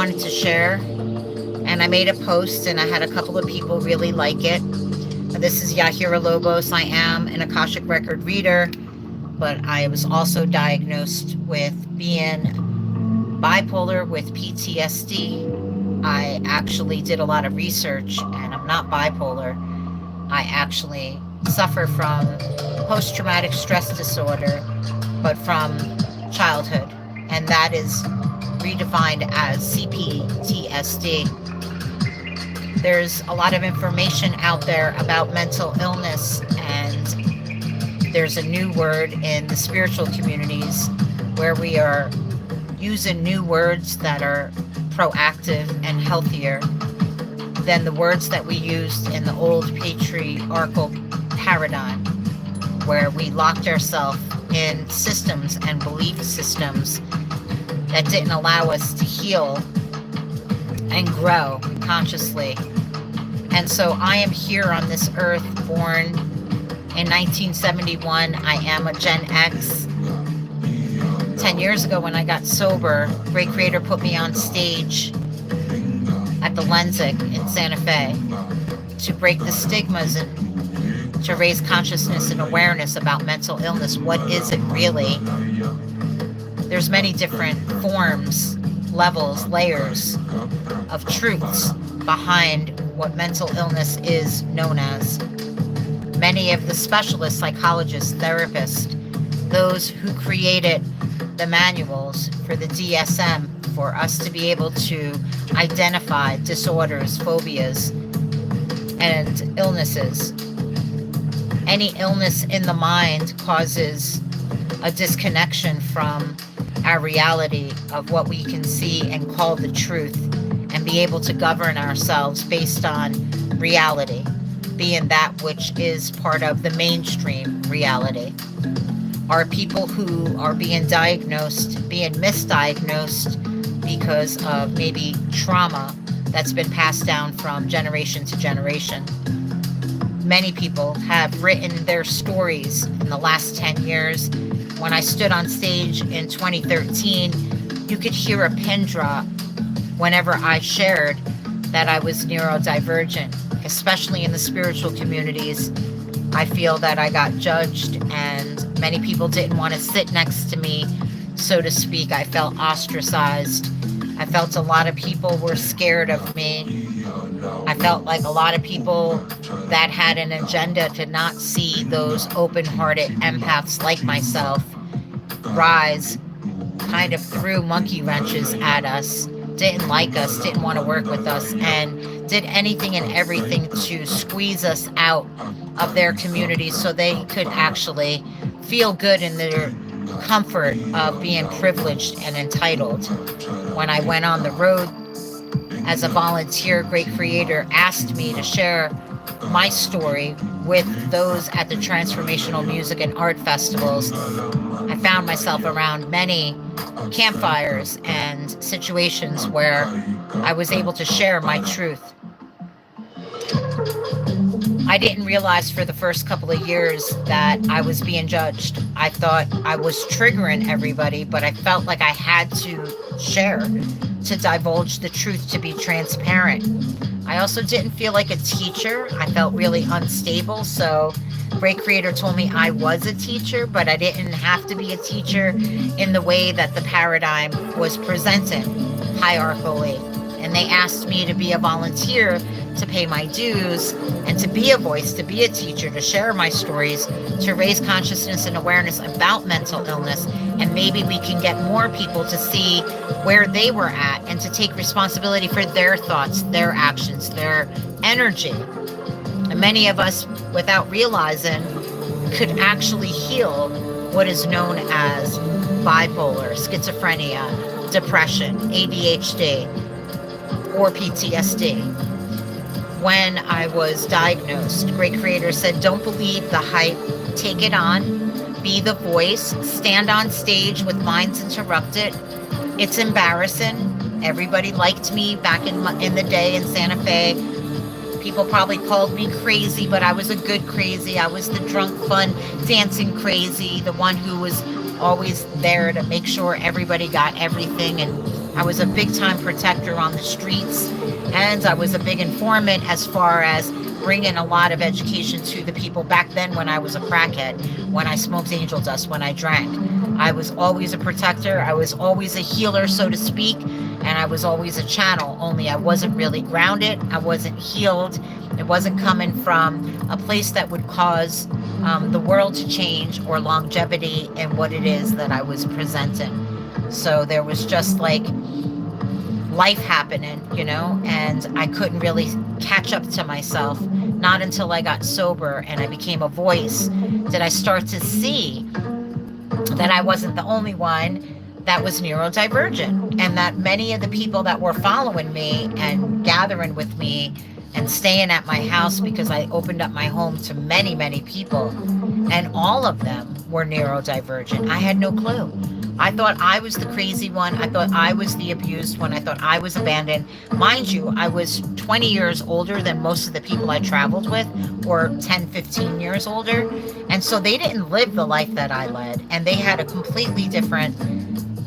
wanted to share, and I made a post, and I had a couple of people really like it. This is Yahira Lobos. I am an Akashic record reader, but I was also diagnosed with being bipolar with PTSD. I actually did a lot of research, and I'm not bipolar. I actually suffer from post-traumatic stress disorder, but from childhood, and that is redefined as CPTSD. There's a lot of information out there about mental illness, and there's a new word in the spiritual communities where we are using new words that are proactive and healthier than the words that we used in the old patriarchal paradigm, where we locked ourselves in systems and belief systems that didn't allow us to heal and grow consciously. And so I am here on this earth, born in 1971. I am a Gen X. 10 years ago when I got sober, Great Creator put me on stage at the Lensic in Santa Fe to break the stigmas and to raise consciousness and awareness about mental illness. What is it really? There's many different forms, levels, layers of truths behind what mental illness is known as. Many of the specialists, psychologists, therapists, those who created the manuals for the DSM for us to be able to identify disorders, phobias, and illnesses. Any illness in the mind causes a disconnection from our reality of what we can see and call the truth, and be able to govern ourselves based on reality, being that which is part of the mainstream reality. Are people who are being diagnosed, being misdiagnosed because of maybe trauma that's been passed down from generation to generation. Many people have written their stories in the last 10 years. When I stood on stage in 2013, you could hear a pin drop whenever I shared that I was neurodivergent, especially in the spiritual communities. I feel that I got judged, and many people didn't want to sit next to me, so to speak. I felt ostracized. I felt a lot of people were scared of me. I felt like a lot of people that had an agenda to not see those open-hearted empaths like myself rise, kind of threw monkey wrenches at us, didn't like us, didn't want to work with us, and did anything and everything to squeeze us out of their community so they could actually feel good in their comfort of being privileged and entitled. When I went on the road as a volunteer, Great Creator asked me to share my story with those at the transformational music and art festivals. I found myself around many campfires and situations where I was able to share my truth. I didn't realize for the first couple of years that I was being judged. I thought I was triggering everybody, but I felt like I had to share, to divulge the truth, to be transparent. I also didn't feel like a teacher. I felt really unstable. So Great Creator told me I was a teacher, but I didn't have to be a teacher in the way that the paradigm was presented hierarchically. And they asked me to be a volunteer, to pay my dues, and to be a voice, to be a teacher, to share my stories, to raise consciousness and awareness about mental illness. And maybe we can get more people to see where they were at and to take responsibility for their thoughts, their actions, their energy. And many of us, without realizing, could actually heal what is known as bipolar, schizophrenia, depression, ADHD, or PTSD. When I was diagnosed, Great Creator said, don't believe the hype, take it on, be the voice, stand on stage with Minds Interrupted. It's embarrassing. Everybody liked me back in the day in Santa Fe. People probably called me crazy, but I was a good crazy. I was the drunk, fun, dancing crazy, the one who was always there to make sure everybody got everything and I was a big time protector on the streets, and I was a big informant as far as bringing a lot of education to the people back then when I was a crackhead, when I smoked angel dust, when I drank. I was always a protector. I was always a healer, so to speak, and I was always a channel, only I wasn't really grounded. I wasn't healed. It wasn't coming from a place that would cause the world to change or longevity in what it is that I was presenting. So there was just like life happening, and I couldn't really catch up to myself. Not until I got sober and I became a voice did I start to see that I wasn't the only one that was neurodivergent, and that many of the people that were following me and gathering with me and staying at my house, because I opened up my home to many, many people, and all of them were neurodivergent. I had no clue. I thought I was the crazy one. I thought I was the abused one. I thought I was abandoned. Mind you, I was 20 years older than most of the people I traveled with, or 10, 15 years older. And so they didn't live the life that I led, and they had a completely different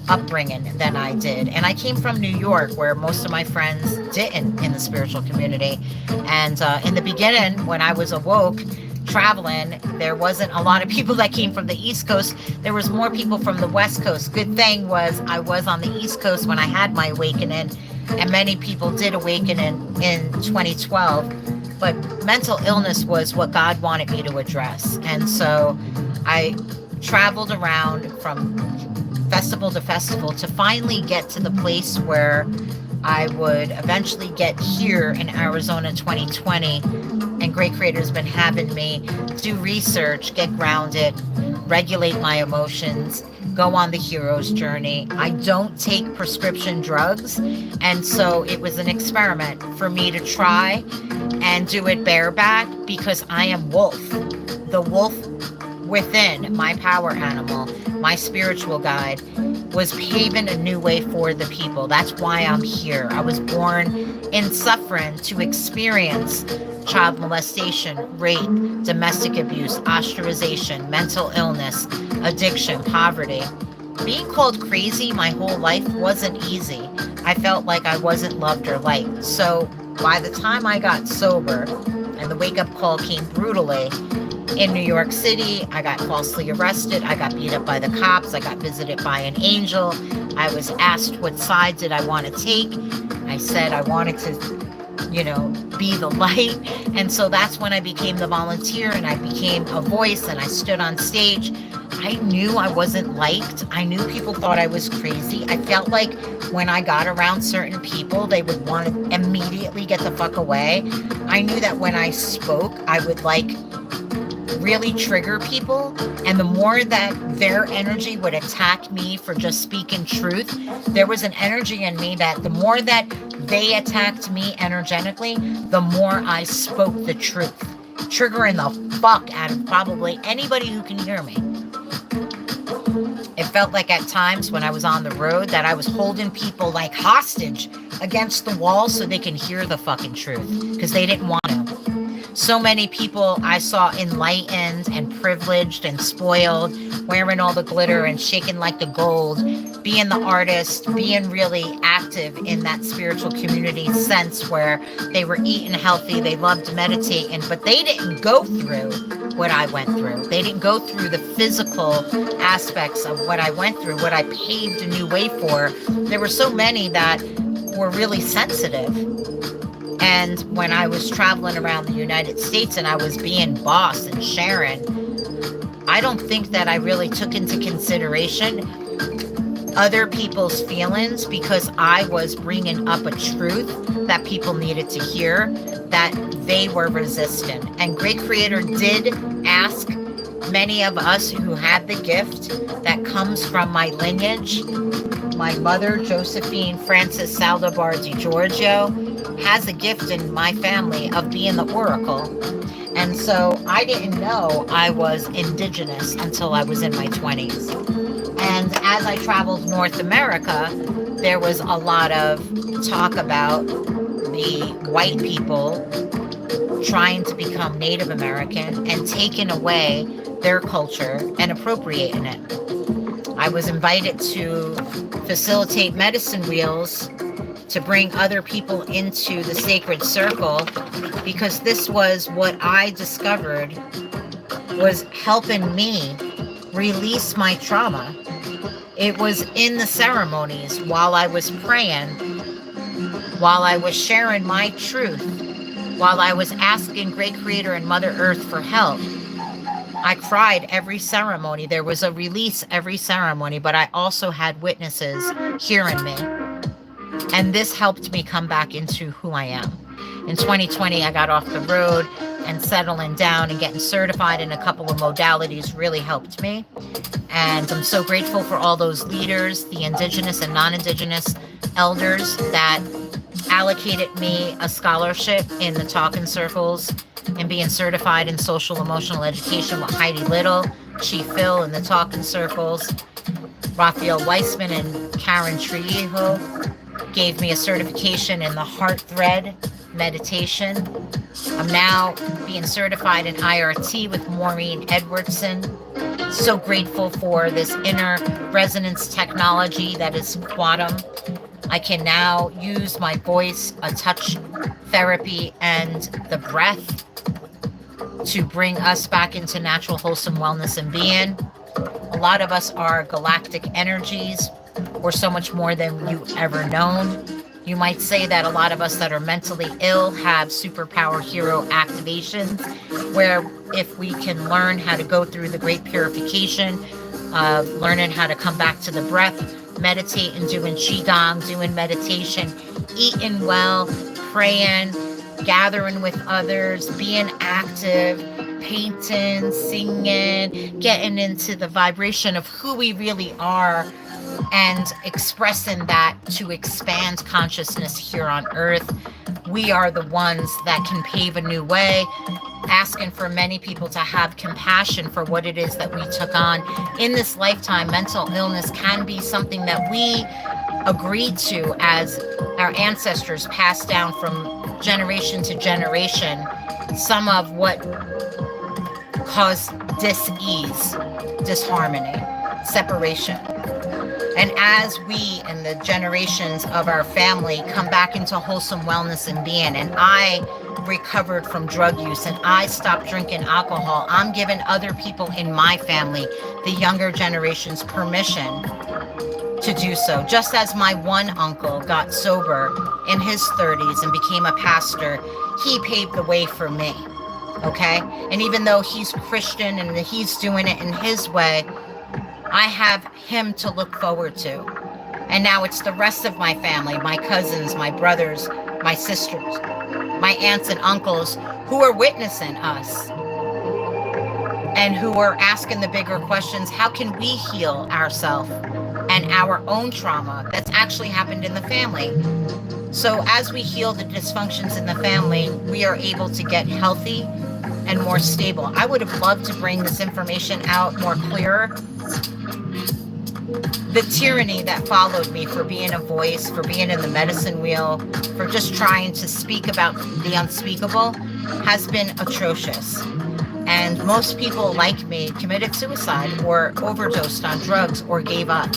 upbringing than I did. And I came from New York, where most of my friends didn't in the spiritual community. And in the beginning, when I was awoke, traveling, there wasn't a lot of people that came from the East Coast. There was more people from the West Coast. Good thing was I was on the East Coast when I had my awakening, and many people did awaken in 2012. But mental illness was what God wanted me to address. And so I traveled around from festival to festival to finally get to the place where I would eventually get here in Arizona 2020. And Great Creator's been having me do research, get grounded, regulate my emotions, go on the hero's journey. I don't take prescription drugs. And so it was an experiment for me to try and do it bareback, because I am wolf. The wolf within, my power animal, my spiritual guide, was paving a new way for the people. That's why I'm here. I was born in suffering to experience child molestation, rape, domestic abuse, ostracization, mental illness, addiction, poverty. Being called crazy my whole life wasn't easy. I felt like I wasn't loved or liked. So by the time I got sober and the wake-up call came brutally, in New York City, I got falsely arrested. I got beat up by the cops. I got visited by an angel. I was asked what side did I want to take. I said I wanted to, be the light. And so that's when I became the volunteer, and I became a voice, and I stood on stage. I knew I wasn't liked. I knew people thought I was crazy. I felt like when I got around certain people, they would want to immediately get the fuck away. I knew that when I spoke, I would really trigger people, and the more that their energy would attack me for just speaking truth, there was an energy in me that the more that they attacked me energetically, the more I spoke the truth, triggering the fuck out of probably anybody who can hear me. It felt like at times when I was on the road that I was holding people like hostage against the wall so they can hear the fucking truth, because they didn't want to. So many people I saw enlightened and privileged and spoiled, wearing all the glitter and shaking like the gold, being the artist, being really active in that spiritual community sense where they were eating healthy, they loved meditating, but they didn't go through what I went through. They didn't go through the physical aspects of what I went through, what I paved a new way for. There were so many that were really sensitive. And when I was traveling around the United States and I was being boss and sharing, I don't think that I really took into consideration other people's feelings, because I was bringing up a truth that people needed to hear, that they were resistant. And Great Creator did ask many of us who had the gift that comes from my lineage. My mother, Josephine Frances Saldivar Di Giorgio, has a gift in my family of being the oracle. And so I didn't know I was indigenous until I was in my 20s. And as I traveled North America, there was a lot of talk about the white people trying to become Native American and taking away their culture and appropriating it. I was invited to facilitate medicine wheels to bring other people into the sacred circle, because this was what I discovered was helping me release my trauma. It was in the ceremonies, while I was praying, while I was sharing my truth, while I was asking Great Creator and Mother Earth for help. I cried every ceremony. There was a release every ceremony, but I also had witnesses hearing me. And this helped me come back into who I am. In 2020, I got off the road, and settling down and getting certified in a couple of modalities really helped me. And I'm so grateful for all those leaders, the Indigenous and non-Indigenous elders that allocated me a scholarship in the talking circles and being certified in social emotional education with Heidi Little, Chief Phil in the talking circles. Raphael Weissman and Karen Trujillo gave me a certification in the heart thread meditation. I'm now being certified in IRT with Maureen Edwardson. So grateful for this inner resonance technology that is quantum. I can now use my voice, a touch therapy, and the breath to bring us back into natural, wholesome wellness and being. A lot of us are galactic energies. We're so much more than you ever known. You might say that a lot of us that are mentally ill have superpower hero activations, where if we can learn how to go through the great purification of learning how to come back to the breath, meditating, doing qigong, doing meditation, eating well, praying, gathering with others, being active, painting, singing, getting into the vibration of who we really are, and expressing that to expand consciousness here on earth. We are the ones that can pave a new way, asking for many people to have compassion for what it is that we took on in this lifetime. Mental illness can be something that we agreed to as our ancestors passed down from generation to generation. Some of what caused dis-ease, disharmony, separation. And as we and the generations of our family come back into wholesome wellness and being, and I recovered from drug use and I stopped drinking alcohol, I'm giving other people in my family, the younger generations, permission to do so. Just as my one uncle got sober in his 30s and became a pastor, he paved the way for me. Okay? And even though he's Christian and he's doing it in his way, I have him to look forward to. And now it's the rest of my family, my cousins, my brothers, my sisters, my aunts and uncles who are witnessing us and who are asking the bigger questions. How can we heal ourselves and our own trauma that's actually happened in the family? So as we heal the dysfunctions in the family, we are able to get healthy and more stable. I would have loved to bring this information out more clearer. The tyranny that followed me for being a voice, for being in the medicine wheel, for just trying to speak about the unspeakable has been atrocious. And most people like me committed suicide or overdosed on drugs or gave up.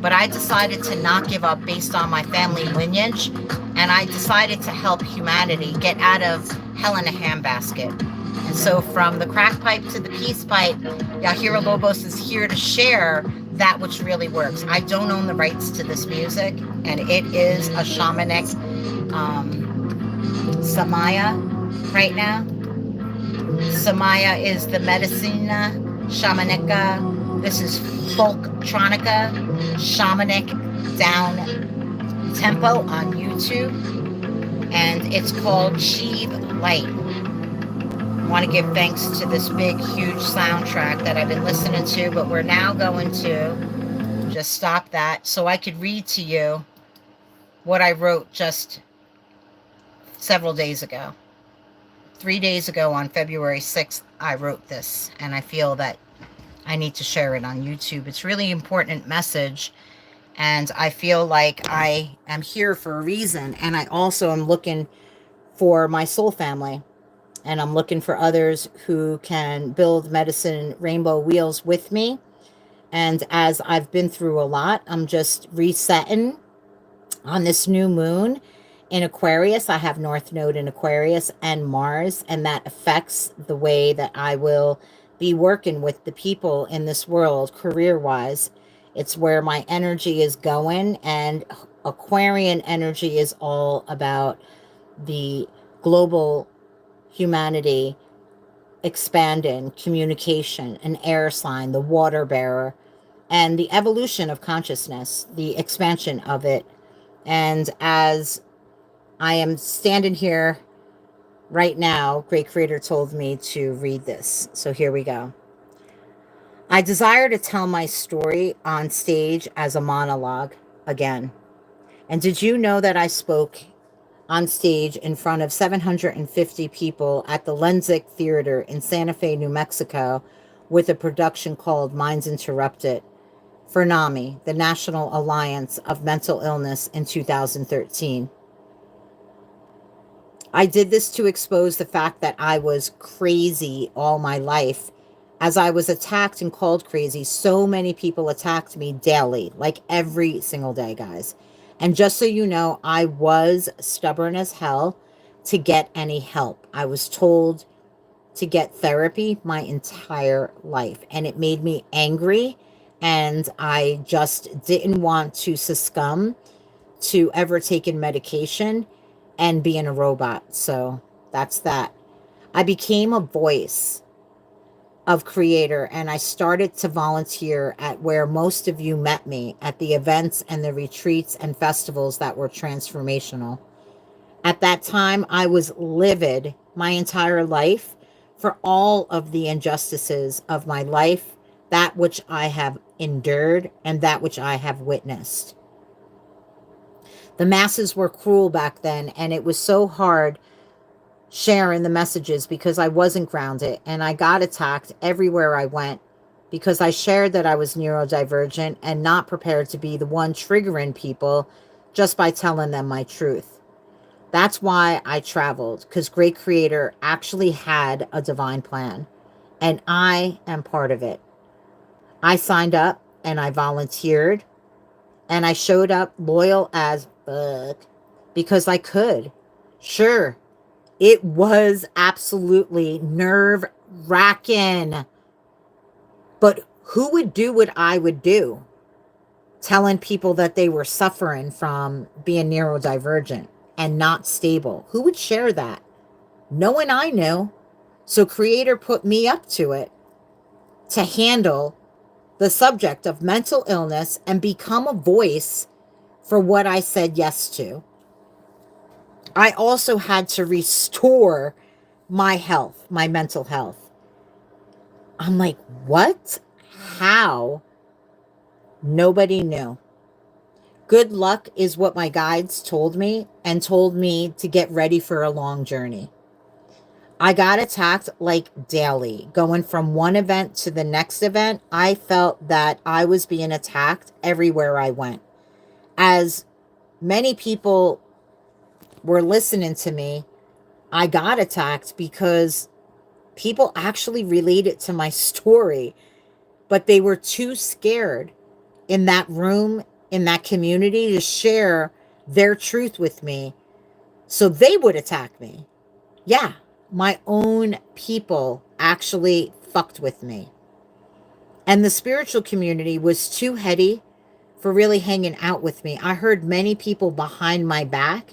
But I decided to not give up based on my family lineage, and I decided to help humanity get out of hell in a handbasket. And so from the crack pipe to the peace pipe, Yahira Lobos is here to share that which really works. I don't own the rights to this music, and it is a shamanic Samaya right now. Samaya is the Medicina Shamanica. This is folktronica, shamanic down tempo on YouTube, and it's called Sheave Light. I want to give thanks to this big, huge soundtrack that I've been listening to, but we're now going to just stop that so I could read to you what I wrote just several days ago. 3 days ago on February 6th, I wrote this, and I feel that I need to share it on YouTube. It's really important message, and I feel like I am here for a reason, and I also am looking for my soul family. And I'm looking for others who can build medicine rainbow wheels with me And as I've been through a lot, I'm just resetting on this new moon in Aquarius. I have North Node in Aquarius and Mars, and that affects the way that I will be working with the people in this world career wise. It's where my energy is going, and Aquarian energy is all about the global humanity expanding, communication, an air sign, the water bearer, and the evolution of consciousness, the expansion of it. And as I am standing here right now, Great Creator told me to read this. So here we go. I desire to tell my story on stage as a monologue again. And did you know that I spoke on stage in front of 750 people at the Lenzic Theater in Santa Fe, New Mexico, with a production called Minds Interrupted for NAMI, the National Alliance of Mental Illness, in 2013. I did this to expose the fact that I was crazy all my life. As I was attacked and called crazy, so many people attacked me daily, like every single day, guys. And just so you know, I was stubborn as hell to get any help. I was told to get therapy my entire life, and it made me angry, and I just didn't want to succumb to ever taking medication and being a robot. So that's that. I became a voice of Creator, and I started to volunteer at where most of you met me, at the events and the retreats and festivals that were transformational. At that time, I was livid my entire life for all of the injustices of my life, that which I have endured and that which I have witnessed. The masses were cruel back then, and it was so hard sharing the messages because I wasn't grounded, and I got attacked everywhere I went because I shared that I was neurodivergent and not prepared to be the one triggering people just by telling them my truth. That's why I traveled, because Great Creator actually had a divine plan, and I am part of it. I signed up and I volunteered, and I showed up loyal as fuck because I could. Sure, it was absolutely nerve-wracking, but who would do what I would do? Telling people that they were suffering from being neurodivergent and not stable. Who would share that? No one I knew. So Creator put me up to it to handle the subject of mental illness and become a voice for what I said yes to. I also had to restore my health, my mental health. I'm like, what? How? Nobody knew. Good luck is what my guides told me, and told me to get ready for a long journey. I got attacked like daily. Going from one event to the next event, I felt that I was being attacked everywhere I went. As many people were listening to me, I got attacked because people actually related to my story, but they were too scared in that room, in that community, to share their truth with me, so they would attack me. Yeah, my own people actually fucked with me. And the spiritual community was too heady for really hanging out with me. I heard many people behind my back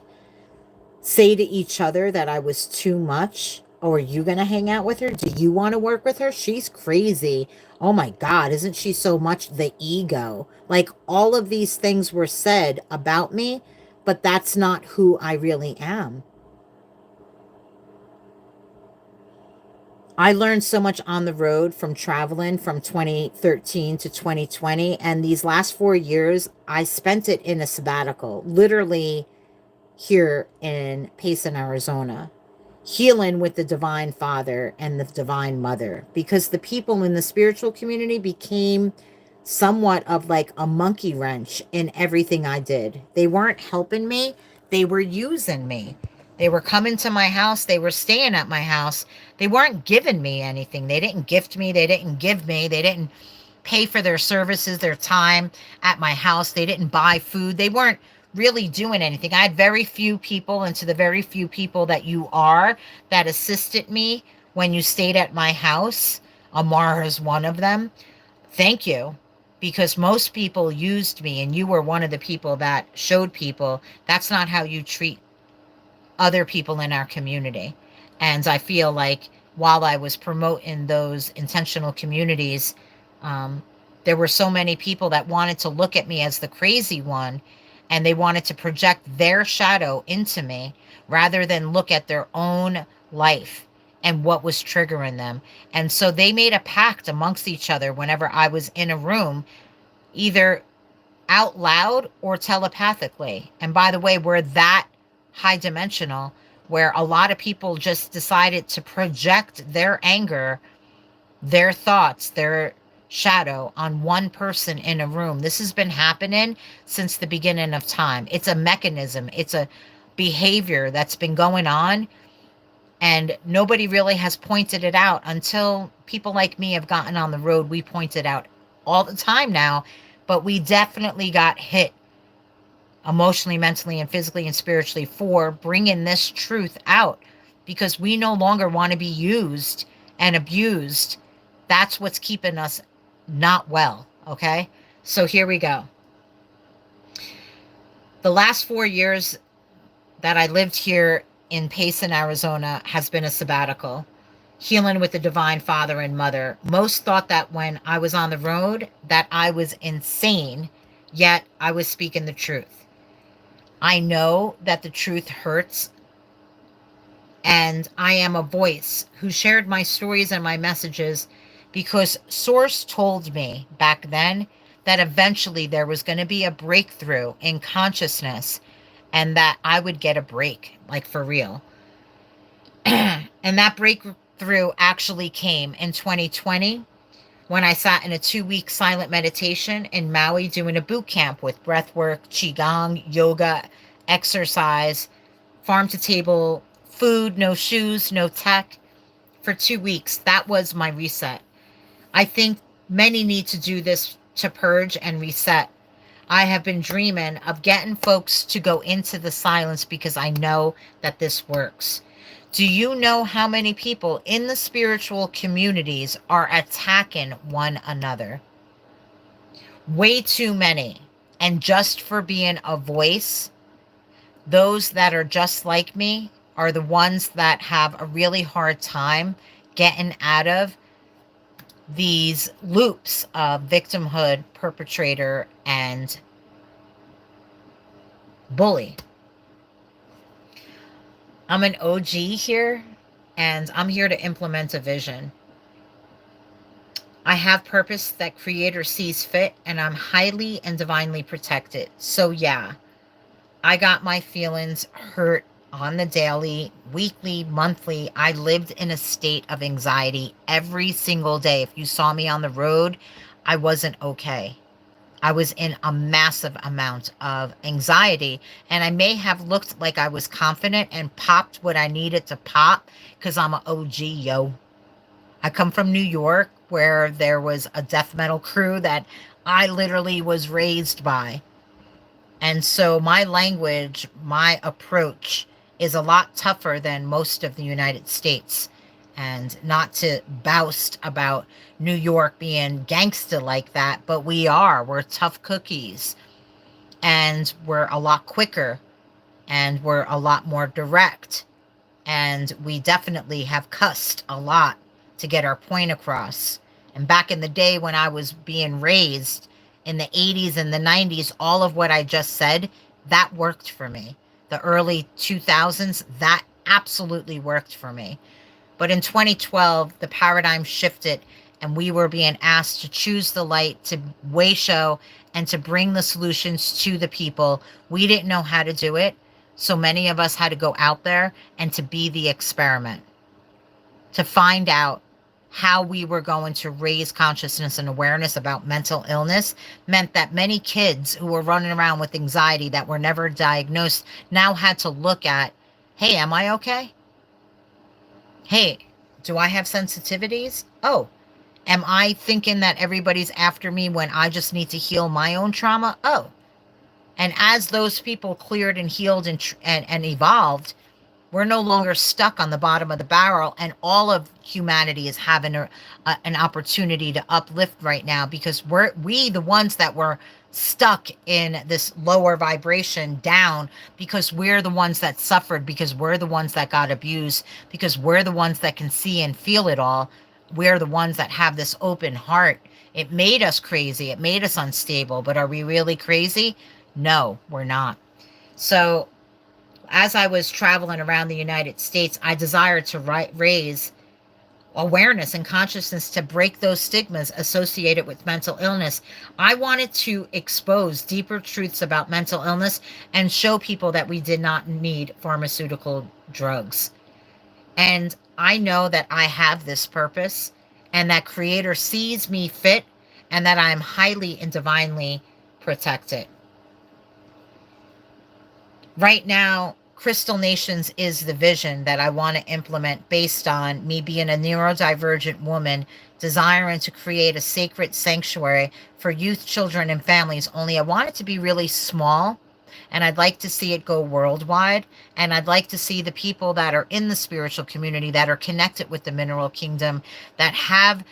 say to each other that I was too much. Oh, are you going to hang out with her? Do you want to work with her? She's crazy. Oh my God, isn't she so much the ego? Like, all of these things were said about me, but that's not who I really am. I learned so much on the road from traveling from 2013 to 2020. And these last 4 years, I spent it in a sabbatical, literally here in Payson, Arizona, healing with the Divine Father and the Divine Mother, because the people in the spiritual community became somewhat of like a monkey wrench in everything I did. They weren't helping me. They were using me. They were coming to my house. They were staying at my house. They weren't giving me anything. They didn't gift me. They didn't give me. They didn't pay for their services, their time at my house. They didn't buy food. They weren't really doing anything. I had very few people, and to the very few people that you are that assisted me when you stayed at my house, Amar is one of them. Thank you. Because most people used me, and you were one of the people that showed people that's not how you treat other people in our community. And I feel like while I was promoting those intentional communities, um, there were so many people that wanted to look at me as the crazy one, and they wanted to project their shadow into me rather than look at their own life and what was triggering them. And so they made a pact amongst each other whenever I was in a room, either out loud or telepathically. And by the way, we're that high dimensional where a lot of people just decided to project their anger, their thoughts, their shadow on one person in a room. This has been happening since the beginning of time. It's a mechanism, it's a behavior that's been going on, and nobody really has pointed it out until people like me have gotten on the road. We point it out all the time now, but we definitely got hit emotionally, mentally, and physically and spiritually for bringing this truth out, because we no longer want to be used and abused. That's what's keeping us not well. Okay. So here we go. The last 4 years that I lived here in Payson, Arizona, has been a sabbatical, healing with the Divine Father and Mother. Most thought that when I was on the road that I was insane, yet I was speaking the truth. I know that the truth hurts, and I am a voice who shared my stories and my messages because Source told me back then that eventually there was going to be a breakthrough in consciousness and that I would get a break, like for real. And that breakthrough actually came in 2020 when I sat in a 2-week silent meditation in Maui doing a boot camp with breath work, qigong, yoga, exercise, farm to table food, no shoes, no tech, for 2 weeks. That was my reset. I think many need to do this to purge and reset. I have been dreaming of getting folks to go into the silence because I know that this works. Do you know how many people in the spiritual communities are attacking one another? Way too many. And just for being a voice, those that are just like me are the ones that have a really hard time getting out of these loops of victimhood, perpetrator, and bully. I'm an OG here, and I'm here to implement a vision. I have purpose that Creator sees fit, and I'm highly and divinely protected. So yeah, I got my feelings hurt on the daily, weekly, monthly. I lived in a state of anxiety every single day. If you saw me on the road, I wasn't okay. I was in a massive amount of anxiety, and I may have looked like I was confident and popped what I needed to pop because I'm an OG, yo. I come from New York, where there was a death metal crew that I literally was raised by. And so my language, my approach is a lot tougher than most of the United States. And not to boast about New York being gangsta like that, but we are. We're tough cookies. And we're a lot quicker. And we're a lot more direct. And we definitely have cussed a lot to get our point across. And back in the day when I was being raised in the 80s and the 90s, all of what I just said, that worked for me. The early 2000s, that absolutely worked for me. But in 2012, the paradigm shifted, and we were being asked to choose the light, to way show, and to bring the solutions to the people. We didn't know how to do it, so many of us had to go out there and to be the experiment, to find out how we were going to raise consciousness and awareness about mental illness. Meant that many kids who were running around with anxiety that were never diagnosed now had to look at, hey, am I okay? Hey, do I have sensitivities? Oh, Am I thinking that everybody's after me when I just need to heal my own trauma? Oh. And as those people cleared and healed and evolved, we're no longer stuck on the bottom of the barrel, and all of humanity is having an opportunity to uplift right now, because we the ones that were stuck in this lower vibration down, because we're the ones that suffered, because we're the ones that got abused, because we're the ones that can see and feel it all. We're the ones that have this open heart. It made us crazy. It made us unstable. But are we really crazy? No, we're not. So as I was traveling around the United States, I desired to raise awareness and consciousness to break those stigmas associated with mental illness. I wanted to expose deeper truths about mental illness and show people that we did not need pharmaceutical drugs. And I know that I have this purpose, and that Creator sees me fit, and that I am highly and divinely protected. Right now, Crystal Nations is the vision that I want to implement based on me being a neurodivergent woman desiring to create a sacred sanctuary for youth, children, and families. Only I want it to be really small, and I'd like to see it go worldwide. And I'd like to see the people that are in the spiritual community, that are connected with the mineral kingdom, that have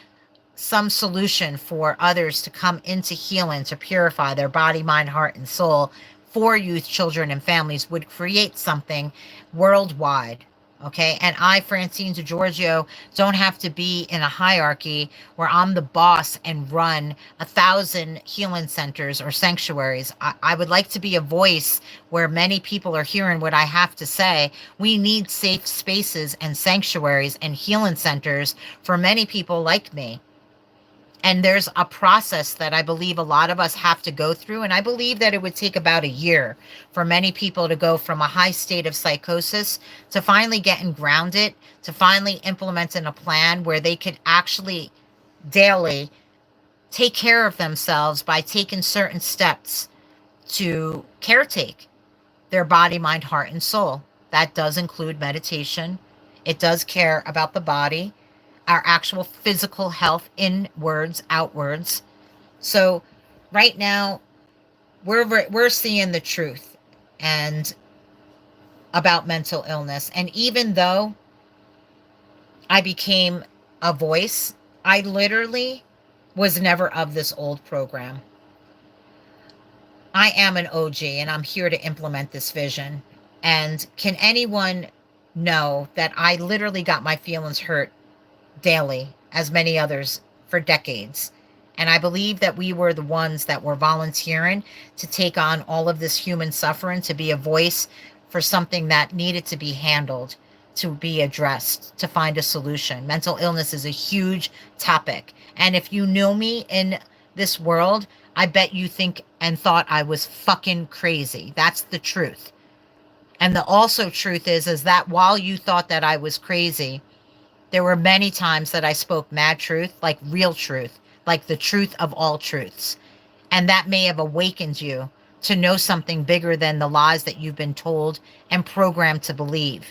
some solution for others to come into healing, to purify their body, mind, heart, and soul for youth, children, and families, would create something worldwide. Okay. And I, Francine DeGiorgio, don't have to be in a hierarchy where I'm the boss and run 1,000 healing centers or sanctuaries. I would like to be a voice where many people are hearing what I have to say. We need safe spaces and sanctuaries and healing centers for many people like me. And there's a process that I believe a lot of us have to go through. And I believe that it would take about a year for many people to go from a high state of psychosis to finally getting grounded, to finally implementing a plan where they could actually daily take care of themselves by taking certain steps to caretake their body, mind, heart, and soul. That does include meditation. It does care about the body, our actual physical health, inwards, outwards. So right now, we're seeing the truth and about mental illness. And even though I became a voice, I literally was never of this old program. I am an OG, and I'm here to implement this vision. And can anyone know that I literally got my feelings hurt daily, as many others, for decades? And I believe that we were the ones that were volunteering to take on all of this human suffering, to be a voice for something that needed to be handled, to be addressed, to find a solution. Mental illness is a huge topic. And if you know me in this world, I bet you think and thought I was fucking crazy. That's the truth. And the also truth is that while you thought that I was crazy, there were many times that I spoke mad truth, like real truth, like the truth of all truths. And that may have awakened you to know something bigger than the lies that you've been told and programmed to believe.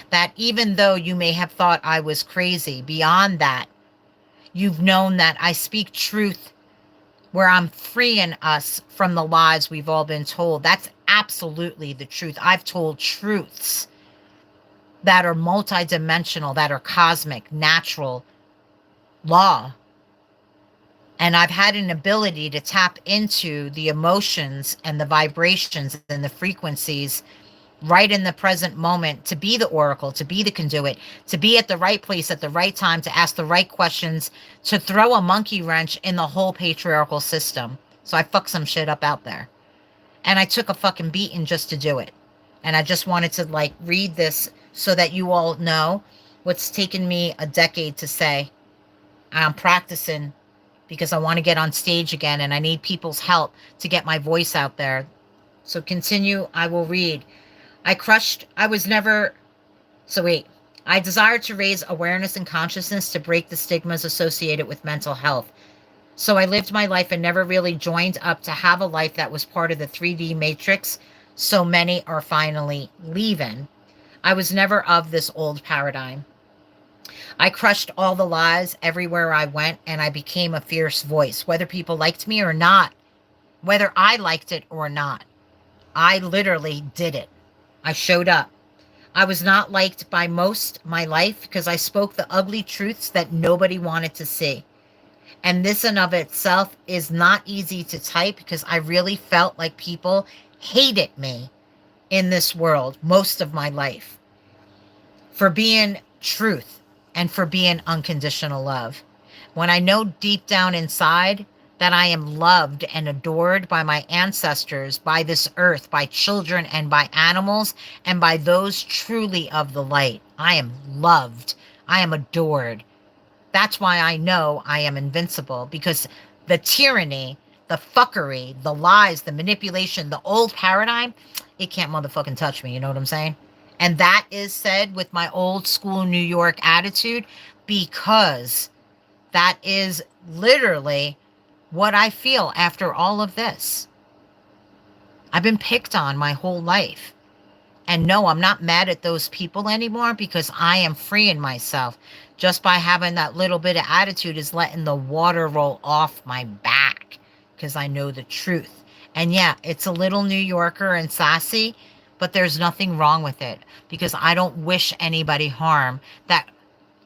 That even though you may have thought I was crazy, beyond that, you've known that I speak truth where I'm freeing us from the lies we've all been told. That's absolutely the truth. I've told truths that are multidimensional, that are cosmic, natural, law. And I've had an ability to tap into the emotions and the vibrations and the frequencies right in the present moment, to be the oracle, to be the conduit, to be at the right place at the right time, to ask the right questions, to throw a monkey wrench in the whole patriarchal system. So I fucked some shit up out there. And I took a fucking beating just to do it. And I just wanted to read this so that you all know what's taken me a decade to say. I'm practicing because I want to get on stage again, and I need people's help to get my voice out there. So continue, I will read. I desired to raise awareness and consciousness to break the stigmas associated with mental health. So I lived my life and never really joined up to have a life that was part of the 3D matrix so many are finally leaving. I was never of this old paradigm. I crushed all the lies everywhere I went, and I became a fierce voice, whether people liked me or not, whether I liked it or not. I literally did it. I showed up. I was not liked by most my life because I spoke the ugly truths that nobody wanted to see. And this in of itself is not easy to type because I really felt like people hated me in this world most of my life for being truth and for being unconditional love. When I know deep down inside that I am loved and adored by my ancestors, by this earth, by children, and by animals, and by those truly of the light, I am loved. I am adored. That's why I know I am invincible, because the tyranny, the fuckery, the lies, the manipulation, the old paradigm, it can't motherfucking touch me. You know what I'm saying? And that is said with my old school New York attitude, because that is literally what I feel after all of this. I've been picked on my whole life. And no, I'm not mad at those people anymore because I am freeing myself. Just by having that little bit of attitude is letting the water roll off my back because I know the truth. And yeah, it's a little New Yorker and sassy, but there's nothing wrong with it because I don't wish anybody harm that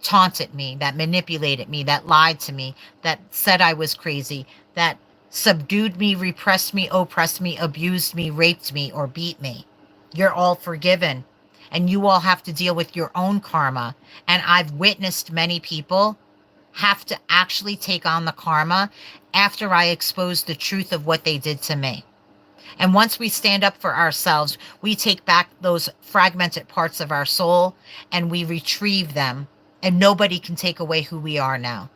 taunted me, that manipulated me, that lied to me, that said I was crazy, that subdued me, repressed me, oppressed me, abused me, raped me, or beat me. You're all forgiven. And you all have to deal with your own karma. And I've witnessed many people have to actually take on the karma after I expose the truth of what they did to me. And once we stand up for ourselves, we take back those fragmented parts of our soul and we retrieve them. And nobody can take away who we are now.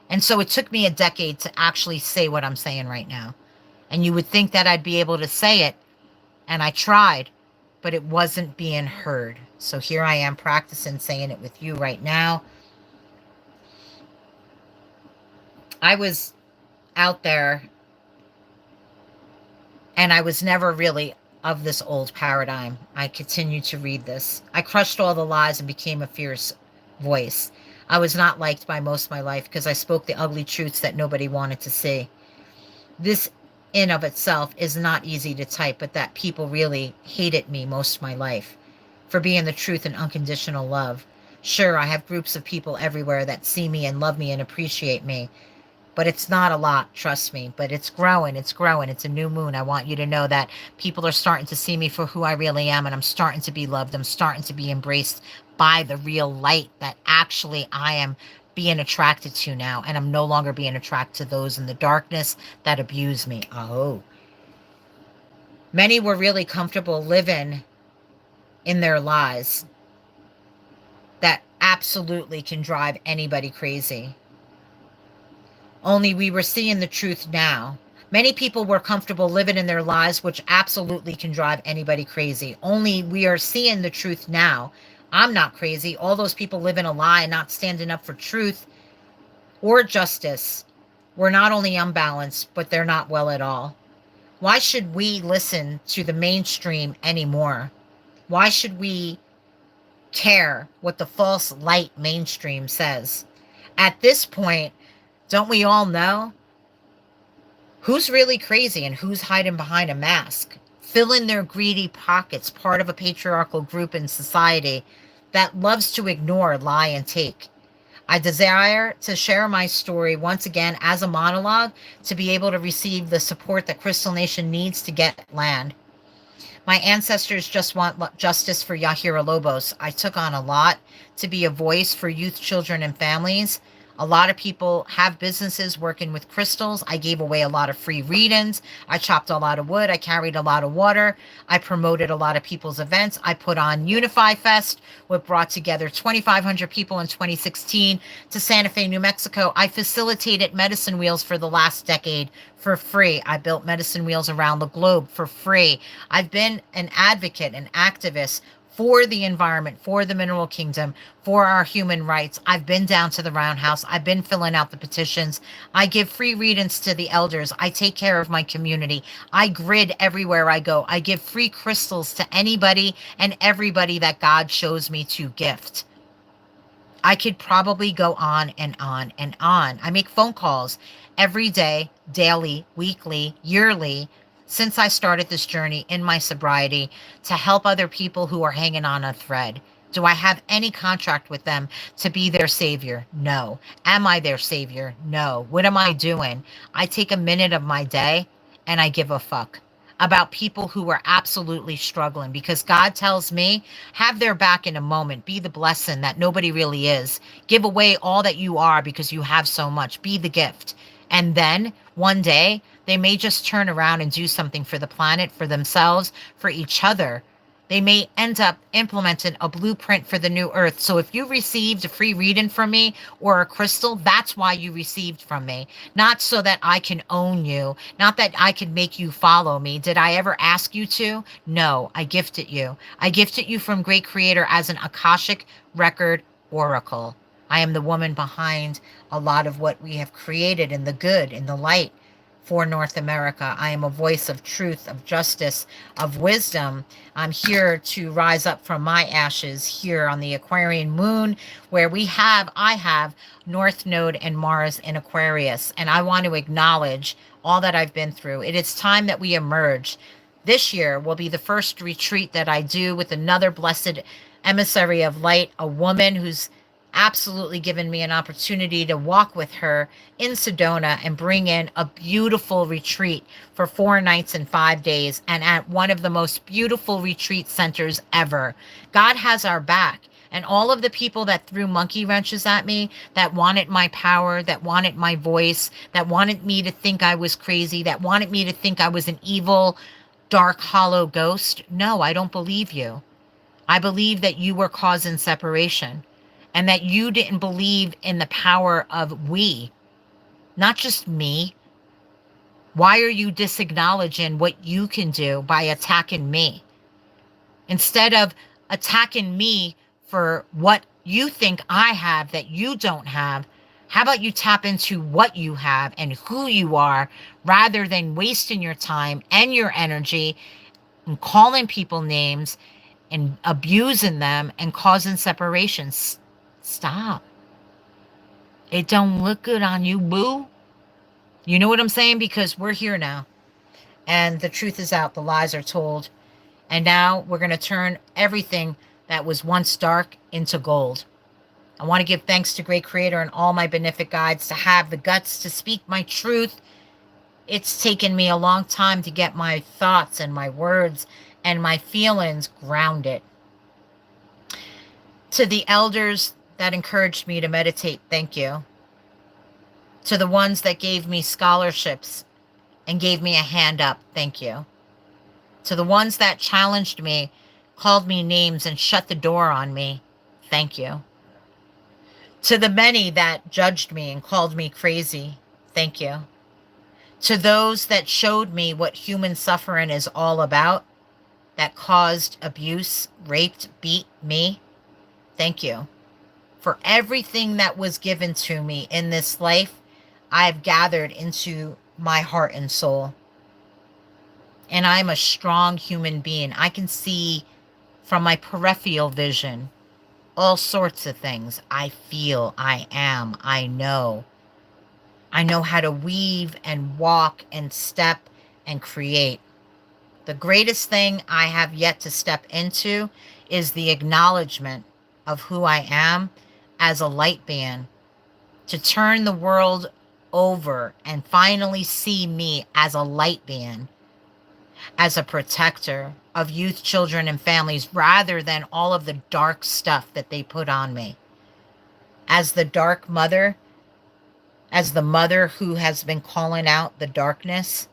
And so it took me a decade to actually say what I'm saying right now. And you would think that I'd be able to say it. And I tried, but it wasn't being heard. So here I am practicing saying it with you right now. I was out there and I was never really of this old paradigm. I continued to read this. I crushed all the lies and became a fierce voice. I was not liked by most of my life because I spoke the ugly truths that nobody wanted to see. This in of itself is not easy to type, but that people really hated me most of my life for being the truth and unconditional love. Sure, I have groups of people everywhere that see me and love me and appreciate me, but it's not a lot, trust me. But it's growing, it's growing. It's a new moon. I want you to know that people are starting to see me for who I really am, and I'm starting to be loved. I'm starting to be embraced by the real light that actually I am being attracted to now, and I'm no longer being attracted to those in the darkness that abuse me. Oh. Many were really comfortable living in their lies that absolutely can drive anybody crazy. Only we were seeing the truth now. Many people were comfortable living in their lives, which absolutely can drive anybody crazy. Only we are seeing the truth now. I'm not crazy. All those people living a lie and not standing up for truth or justice were not only unbalanced, but they're not well at all. Why should we listen to the mainstream anymore? Why should we care what the false light mainstream says? At this point, don't we all know who's really crazy and who's hiding behind a mask, filling their greedy pockets, part of a patriarchal group in society that loves to ignore, lie, and take? I desire to share my story once again as a monologue to be able to receive the support that Crystal Nation needs to get land. My ancestors just want justice for Yahira Lobos. I took on a lot to be a voice for youth, children, and families. A lot of people have businesses working with crystals. I gave away a lot of free readings. I chopped a lot of wood. I carried a lot of water. I promoted a lot of people's events. I put on Unify Fest, which brought together 2,500 people in 2016 to Santa Fe, New Mexico. I facilitated medicine wheels for the last decade for free. I built medicine wheels around the globe for free. I've been an advocate, an activist for the environment, for the mineral kingdom, for our human rights. I've been down to the roundhouse. I've been filling out the petitions. I give free readings to the elders. I take care of my community. I grid everywhere I go. I give free crystals to anybody and everybody that God shows me to gift. I could probably go on and on and on. I make phone calls every day, daily, weekly, yearly, since I started this journey in my sobriety to help other people who are hanging on a thread. Do I have any contract with them to be their savior? No. Am I their savior? No. What am I doing? I take a minute of my day and I give a fuck about people who are absolutely struggling, because God tells me, have their back in a moment. Be the blessing that nobody really is. Give away all that you are because you have so much. Be the gift. And then one day they may just turn around and do something for the planet, for themselves, for each other. They may end up implementing a blueprint for the new earth. So if you received a free reading from me or a crystal, that's why you received from me. Not so that I can own you, not that I can make you follow me. Did I ever ask you to? No, I gifted you. I gifted you from Great Creator as an Akashic record oracle. I am the woman behind a lot of what we have created in the good, in the light for North America. I am a voice of truth, of justice, of wisdom. I'm here to rise up from my ashes here on the Aquarian moon, where I have North Node and Mars in Aquarius. And I want to acknowledge all that I've been through. It is time that we emerge. This year will be the first retreat that I do with another blessed emissary of light, a woman who's absolutely given me an opportunity to walk with her in Sedona and bring in a beautiful retreat for 4 nights and 5 days, and at one of the most beautiful retreat centers ever. God has our back. And all of the people that threw monkey wrenches at me, that wanted my power, that wanted my voice, that wanted me to think I was crazy, that wanted me to think I was an evil, dark, hollow ghost. No, I don't believe you. I believe that you were causing separation, and that you didn't believe in the power of we, not just me. Why are you disacknowledging what you can do by attacking me? Instead of attacking me for what you think I have that you don't have, how about you tap into what you have and who you are, rather than wasting your time and your energy and calling people names and abusing them and causing separations. Stop. It don't look good on you, boo. You know what I'm saying? Because we're here now. And the truth is out. The lies are told. And now we're going to turn everything that was once dark into gold. I want to give thanks to Great Creator and all my benefic guides to have the guts to speak my truth. It's taken me a long time to get my thoughts and my words and my feelings grounded. To the elders that encouraged me to meditate, thank you. To the ones that gave me scholarships and gave me a hand up, thank you. To the ones that challenged me, called me names, and shut the door on me, thank you. To the many that judged me and called me crazy, thank you. To those that showed me what human suffering is all about, that caused abuse, raped, beat me, thank you. For everything that was given to me in this life, I've gathered into my heart and soul. And I'm a strong human being. I can see from my peripheral vision all sorts of things. I feel, I am, I know. I know how to weave and walk and step and create. The greatest thing I have yet to step into is the acknowledgement of who I am as a light being, to turn the world over and finally see me as a light being, as a protector of youth, children, and families, rather than all of the dark stuff that they put on me. As the dark mother, as the mother who has been calling out the darkness,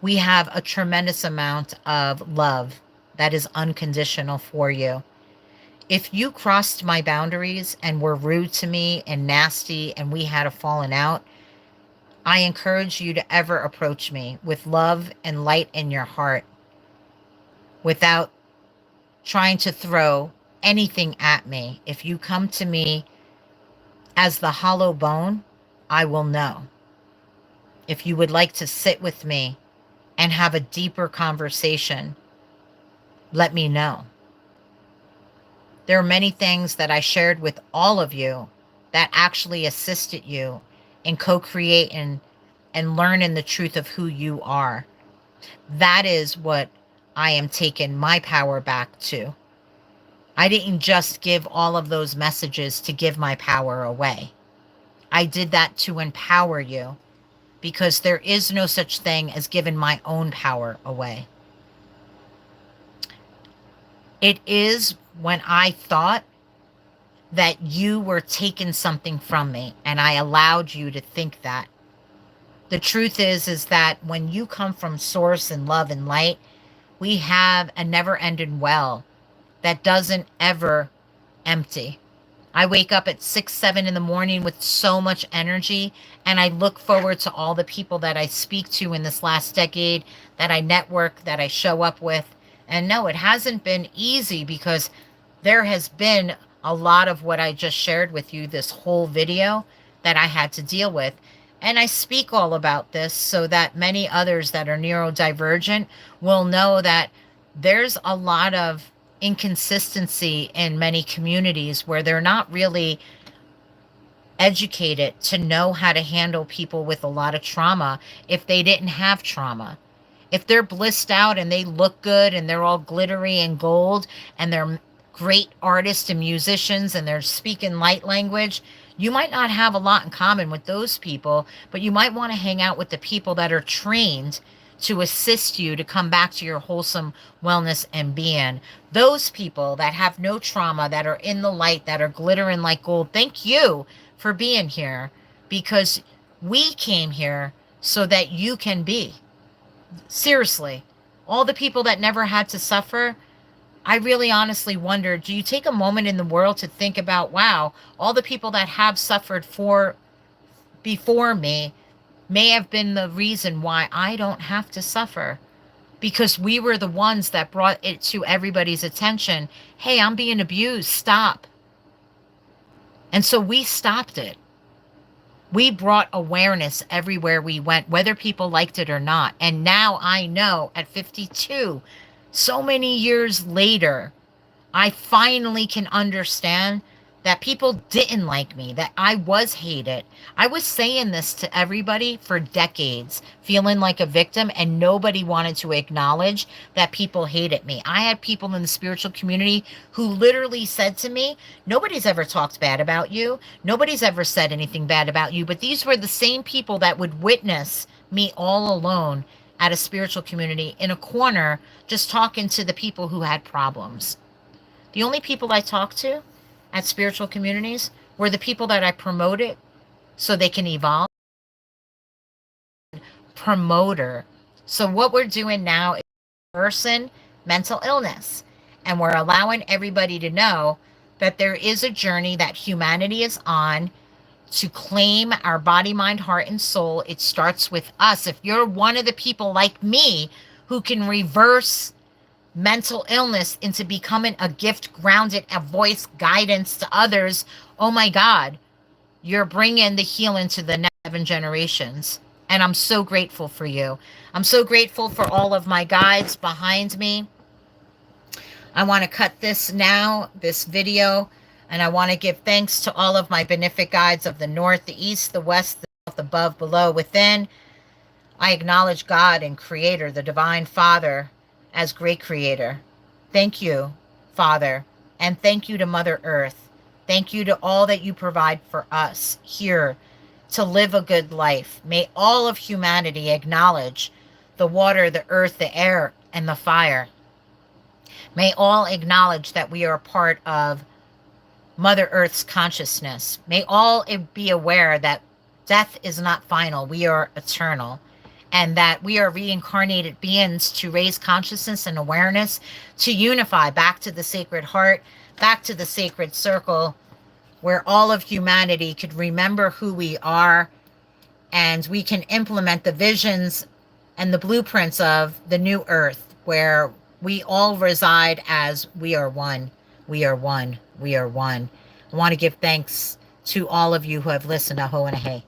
we have a tremendous amount of love that is unconditional for you. If you crossed my boundaries and were rude to me and nasty and we had a falling out, I encourage you to ever approach me with love and light in your heart, without trying to throw anything at me. If you come to me as the hollow bone, I will know. If you would like to sit with me and have a deeper conversation, let me know. There are many things that I shared with all of you that actually assisted you in co-creating and learning the truth of who you are. That is what I am taking my power back to. I didn't just give all of those messages to give my power away. I did that to empower you, because there is no such thing as giving my own power away. It is when I thought that you were taking something from me and I allowed you to think that. The truth is that when you come from source and love and light, we have a never-ending well that doesn't ever empty. I wake up at 6, 7 in the morning with so much energy, and I look forward to all the people that I speak to in this last decade, that I network, that I show up with. And no, it hasn't been easy, because there has been a lot of what I just shared with you, this whole video, that I had to deal with. And I speak all about this so that many others that are neurodivergent will know that there's a lot of inconsistency in many communities where they're not really educated to know how to handle people with a lot of trauma if they didn't have trauma. If they're blissed out and they look good and they're all glittery and gold and they're great artists and musicians and they're speaking light language, you might not have a lot in common with those people, but you might want to hang out with the people that are trained to assist you to come back to your wholesome wellness and being. Those people that have no trauma, that are in the light, that are glittering like gold, thank you for being here, because we came here so that you can be. Seriously, all the people that never had to suffer, I really honestly wonder, do you take a moment in the world to think about, wow, all the people that have suffered before me may have been the reason why I don't have to suffer, because we were the ones that brought it to everybody's attention. Hey, I'm being abused. Stop. And so we stopped it. We brought awareness everywhere we went, whether people liked it or not. And now I know at 52, so many years later, I finally can understand that people didn't like me, that I was hated. I was saying this to everybody for decades, feeling like a victim, and nobody wanted to acknowledge that people hated me. I had people in the spiritual community who literally said to me, nobody's ever talked bad about you. Nobody's ever said anything bad about you. But these were the same people that would witness me all alone at a spiritual community in a corner, just talking to the people who had problems. The only people I talked to at spiritual communities were the people that I promoted so they can evolve. Promoter. So what we're doing now is reversing mental illness. And we're allowing everybody to know that there is a journey that humanity is on to claim our body, mind, heart, and soul. It starts with us. If you're one of the people like me who can reverse mental illness into becoming a gift grounded, a voice guidance to others, oh my God, you're bringing the healing to the next 7 generations. And I'm so grateful for you. I'm so grateful for all of my guides behind me. I want to cut this now, this video, and I want to give thanks to all of my benefic guides of the north, the east, the west, the south, above, below, within. I acknowledge God and Creator, the Divine Father, as great creator. Thank you, Father, and thank you to Mother Earth. Thank you to all that you provide for us here to live a good life. May all of humanity acknowledge the water, the earth, the air, and the fire. May all acknowledge that we are a part of Mother Earth's consciousness. May all be aware that death is not final. We are eternal. And that we are reincarnated beings to raise consciousness and awareness, to unify back to the sacred heart, back to the sacred circle, where all of humanity could remember who we are, and we can implement the visions and the blueprints of the new earth, where we all reside as we are one. We are one. We are one. I want to give thanks to all of you who have listened. Aho and ahe.